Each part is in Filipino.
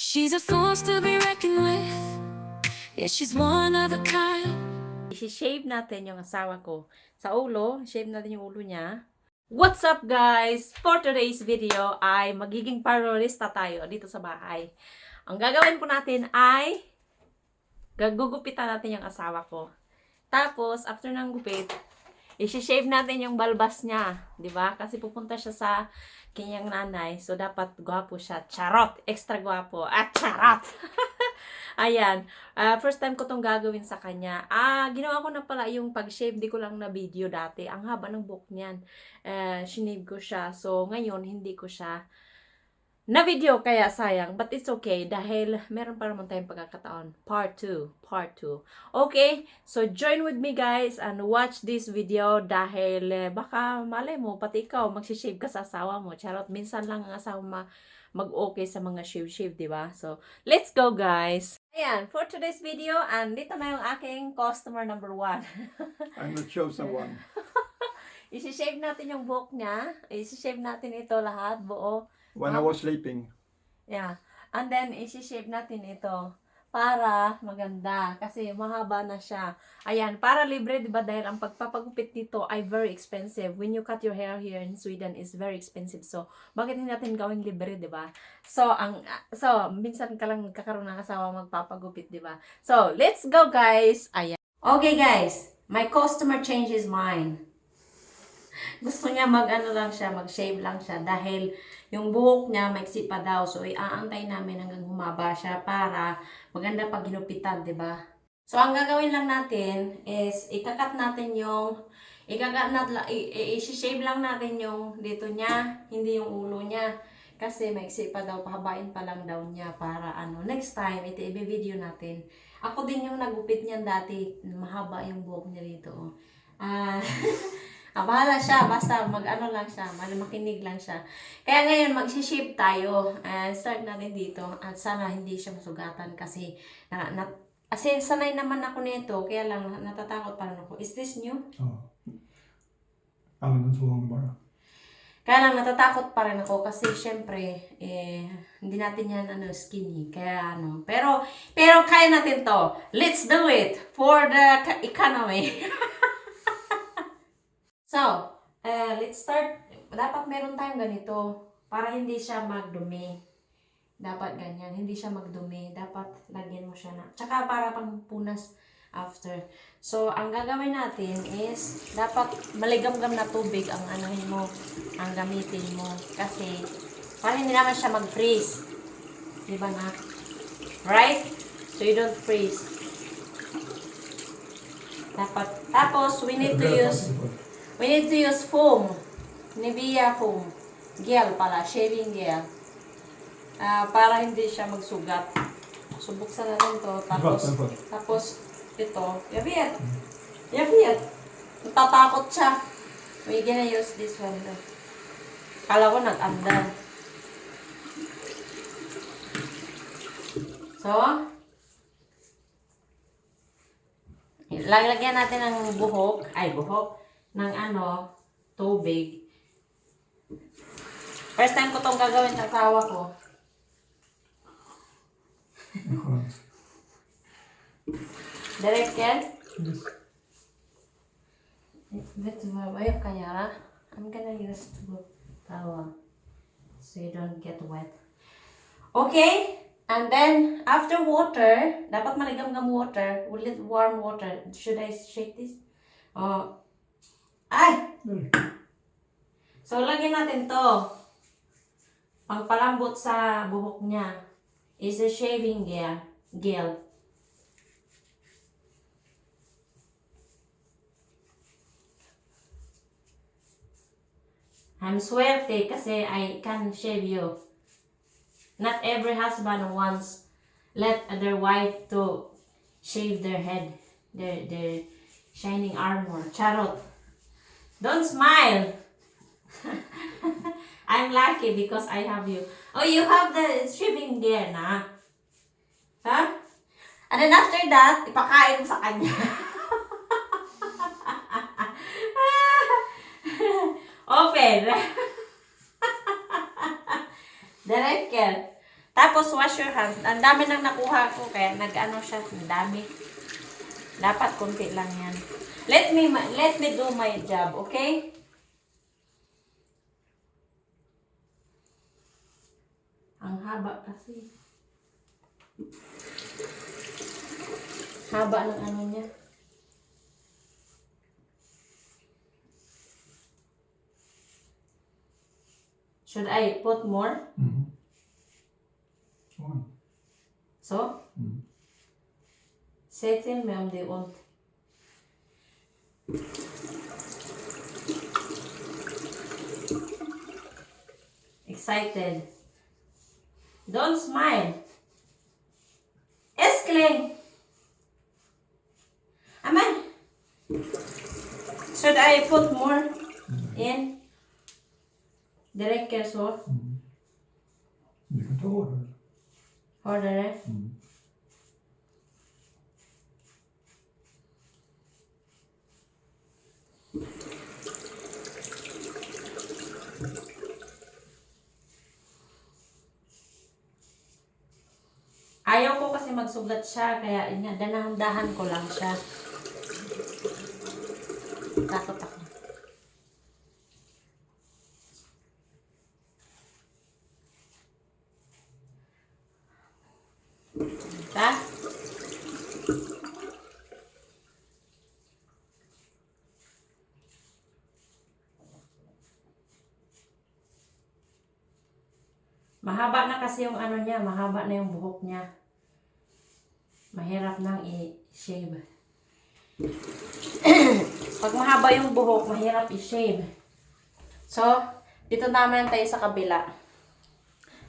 She's a force to be reckoned with. Yeah, she's one of a kind. I-shave natin yung asawa ko sa ulo. Shave natin yung ulo niya. What's up guys? For today's video ay magiging parlorista tayo dito sa bahay. Ang gagawin po natin ay gagugupitan natin yung asawa ko. Tapos, after ng gupit, i-shave natin yung balbas niya. 'Di ba? Kasi pupunta siya sa kanyang nanay. So, dapat gwapo siya. Charot! Extra gwapo. At charot! Ayan. First time ko tong gagawin sa kanya. Ginawa ko na pala yung pag-shave. Di ko lang na video dati. Ang haba ng buhok niyan. Shinave ko siya. So, ngayon, hindi ko siya na video, kaya sayang. But it's okay. Dahil meron pa naman tayong pagkakataon. Part 2. Part 2. Okay? So, join with me guys and watch this video. Dahil baka malay mo, pati ikaw, magsishave ka sa asawa mo. Charot, minsan lang ang asawa mag-okay sa mga shave-shave, di ba? So, let's go guys! Ayan, for today's video, and dito na yung aking customer number 1. I'm the chosen one. Isi-shave natin yung buhok niya. Isi-shave natin ito lahat, buo. When I was sleeping. Yeah. And then, isi-shave natin ito para maganda. Kasi mahaba na siya. Ayan, para libre, diba? Dahil ang pagpapagupit dito ay very expensive. When you cut your hair here in Sweden, is very expensive. So, bakit hindi natin gawing libre, diba? So, minsan ka lang kakaroon ng asawa magpapagupit, diba? So, let's go, guys! Ayan. Okay, guys. My customer changed his mind. Gusto niya mag-ano lang siya, mag-shave lang siya. Dahil yung buhok niya, maiksi pa daw. So, iaantay namin hanggang humaba siya para maganda pag ginupitan, diba? So, ang gagawin lang natin is, ikakat natin yung, i-shave lang natin yung dito niya, hindi yung ulo niya. Kasi maiksi pa daw, pahabain pa lang daw niya para next time, ito i-video natin. Ako din yung nagupit niyan dati, mahaba yung buhok niya dito. Bahala siya, basta mag-ano lang siya, makinig lang siya. Kaya ngayon, mag-shave tayo. Start natin dito. At sana hindi siya masugatan kasi, sanay naman ako nito, kaya lang natatakot pa rin ako. Is this new? Oh. Använder så lång bara. Kaya lang natatakot pa rin ako kasi syempre, hindi natin yan skinny. Kaya pero kaya natin to. Let's do it for the economy. So, let's start. Dapat meron tayong ganito para hindi siya magdumi. Dapat ganyan. Hindi siya magdumi. Dapat lagyan mo siya na. Tsaka para pang punas after. So, ang gagawin natin is dapat maligam-gam na tubig ang mo, ang gamitin mo. Kasi, para hindi naman siya mag-freeze. Diba na? Right? So, you don't freeze. Tapos, we need to use foam. Nivea foam. Gel pala. Shaving gel. Para hindi siya magsugat. So, buksan natin to. Tapos ito. Yaviet. Natatakot siya. We're gonna use this one. Kala ko nag-andar. So, lagyan natin ng buhok. Ng tubig. First time ko tong gagawin sa asawa ko. Direct yan? Yes. That's my way of kanyara. I'm gonna use towel so you don't get wet. Okay? And then, after water, dapat maligam-gam water. Will it warm water? Should I shake this? So, lagyan natin to. Pangpalambot sa buhok niya is a shaving gel. I'm swerte kasi I can shave you. Not every husband wants let their wife to shave their head, their shining armor. Charot. Don't smile. I'm lucky because I have you. Oh, you have the shaving gear na. Huh? And then after that, ipakain mo sa kanya. Open. Direct care. Tapos, wash your hands. Ang dami nang nakuha ko, kaya nag-ano siya, ang dami. Dapat konti lang yan. Let me do my job, okay? Ang haba kasi. Haba ng ano niya. Should I put more? Mm-hmm. Fine. Så? Mm. Säg till mig om det är ont. Excited. Don't smile. Älskling! Amen. Should I put more in? Det räcker så. Du kan ta hårdare. Hårdare. Mm. Ayaw ko kasi magsugat siya, kaya yun nga, danahan-dahan ko lang siya. Takot ako. Diba? Mahaba na kasi yung ano niya, mahaba na yung buhok niya. Mahirap nang i-shave. Pag mahaba yung buhok, mahirap i-shave. So, dito naman tayo sa kabila.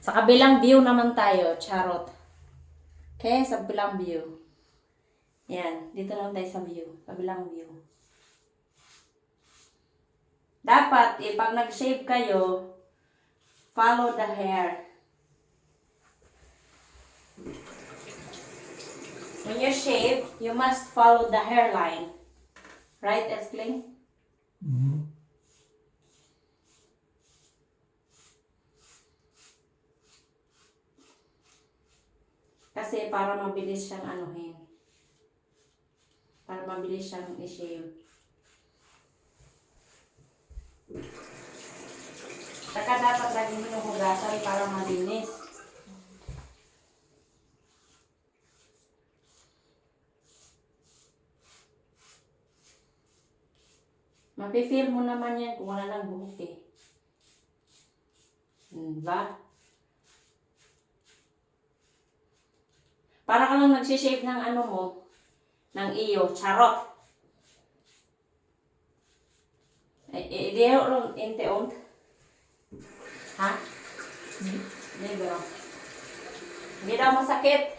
Sa kabilang view naman tayo, charot. Okay, sa kabilang view. Yan, dito naman tayo sa view, kabilang view. Dapat, pag nag-shave kayo, follow the hair. When you shave, you must follow the hairline. Right, Eskling? Mm. Kasi para mabilis siyang anuhin. Para mabilis siyang i-shave. Saka dapat lagi mo yung hugasan para malinis. Mapi-feel mo naman yan kung wala lang buhok eh. Diba? Para ka lang nagsishave ng ano mo, ng iyo, charot. Det är inte ont. Ha? Hindi bro. Hindi daw masakit.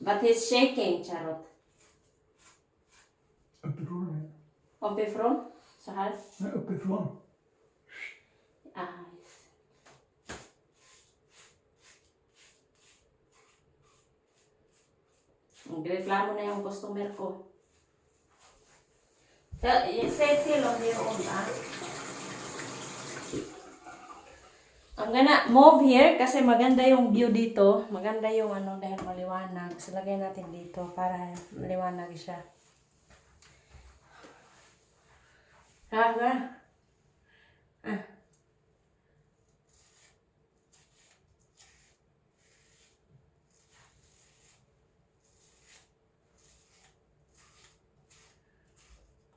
But he's shaking, charot. Uppifrån. Uppifrån? Så här. Nej, uppifrån. Ah. Nagreklamo na yung customer ko. Say till on your own, ah. I'm gonna move here kasi maganda yung view dito. Maganda yung ano dahil maliwanag. So, lagay natin dito para maliwanag siya. Raga. Ah.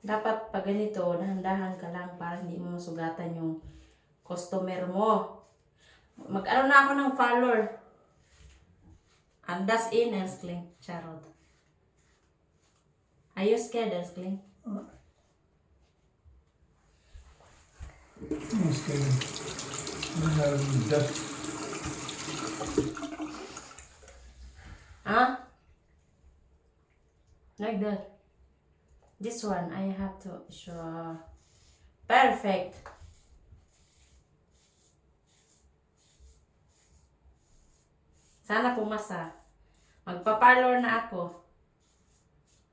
Dapat pag ganito, dahan-dahan ka lang para hindi mo masugatan yung customer mo. Mag-ano na ako ng follower. Andas in, Eskling. Charot. Are you scared, Eskling? Nu ska jag... Den här dött. Huh? Like that. This one, I have to show. Perfect. Sana pumasa. Magpa-parlor na ako.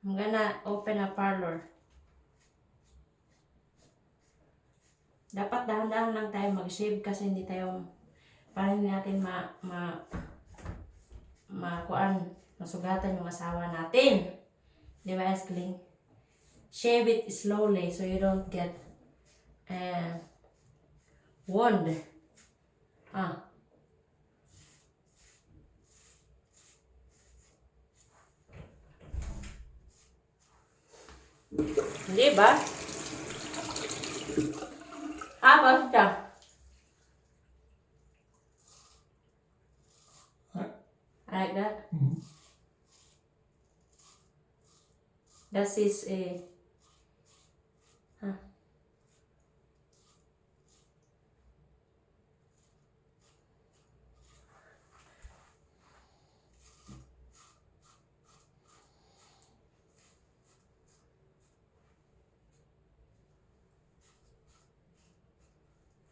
I'm gonna open a parlor. Dapat dahan-dahan lang tayo mag-shave kasi hindi tayo Para hindi natin masugatan yung asawa natin. Di ba, Eskling? Shave it slowly so you don't get wound. Di ba? Basta. Like that. Mm. That is a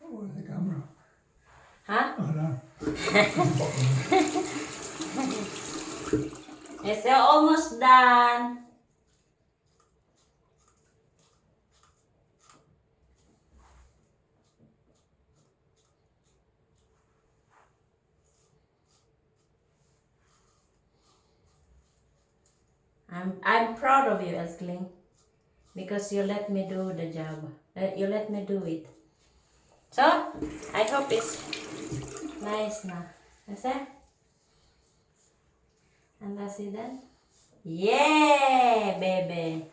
Where's the camera? huh? No. Yes, they're almost done. I'm proud of you, Eskling, because you let me do the job. You let me do it. So, I hope it's nice na. Kasi? And that's it then? Yeah, baby.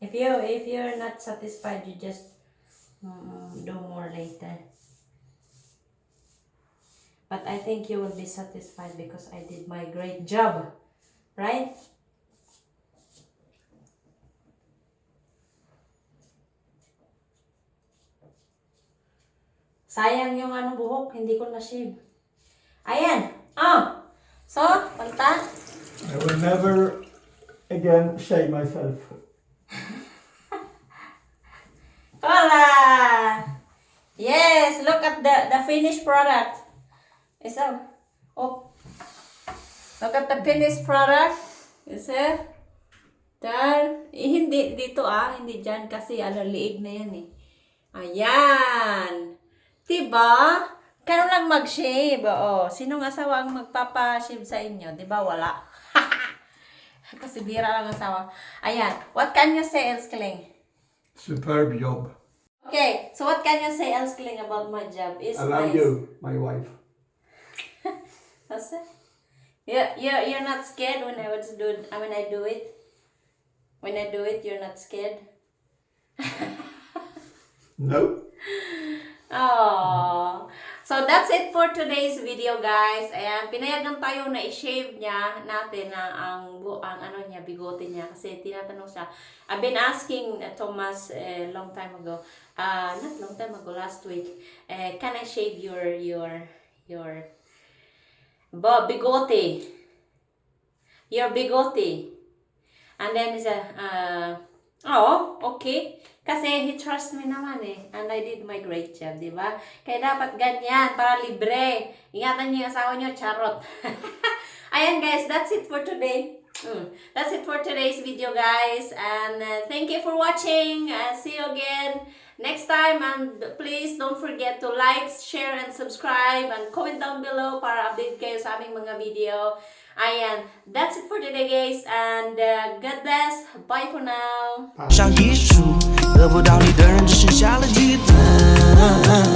If you're not satisfied, you just do more later. But I think you will be satisfied because I did my great job. Right? Sayang yung buhok, hindi ko na-shave. Ayan. So, punta. I will never again shave myself. Hola! Yes, look at the finished product. Look at the finished product. You see? Hindi dito hindi dyan kasi liig na yan eh. Ayan. Diba? Kano lang mag-shave. Sinong asawa ang magpapa-shave sa inyo? Diba? Wala. Kasi bira lang asawa. Ayan. What can you say, Eskling? Superb job. Okay. So what can you say, Eskling, about my job? It's I love nice. you, my wife. That's it. You're not scared when I do it? When I do it, you're not scared? No. Oh. So that's it for today's video, guys. Ayan, pinayagan tayo na i-shave natin ang bigote niya kasi tinatanong siya. I've been asking Thomas a long time ago. Not long time ago, last week. Can I shave your bigote? Your bigote. And then he said, okay. Kasi he trusts me naman eh. And I did my great job, di ba? Kaya dapat ganyan, para libre. Ingatan niyo yung asawa niyo, charot. Ayan guys, that's it for today. That's it for today's video, guys. And thank you for watching. See you again next time. And please don't forget to like, share, and subscribe. And comment down below para update kayo sa aming mga video. Ayan, that's it for today, guys. And God bless. Bye for now. 上艺术得不到你的人，只剩下了鸡蛋。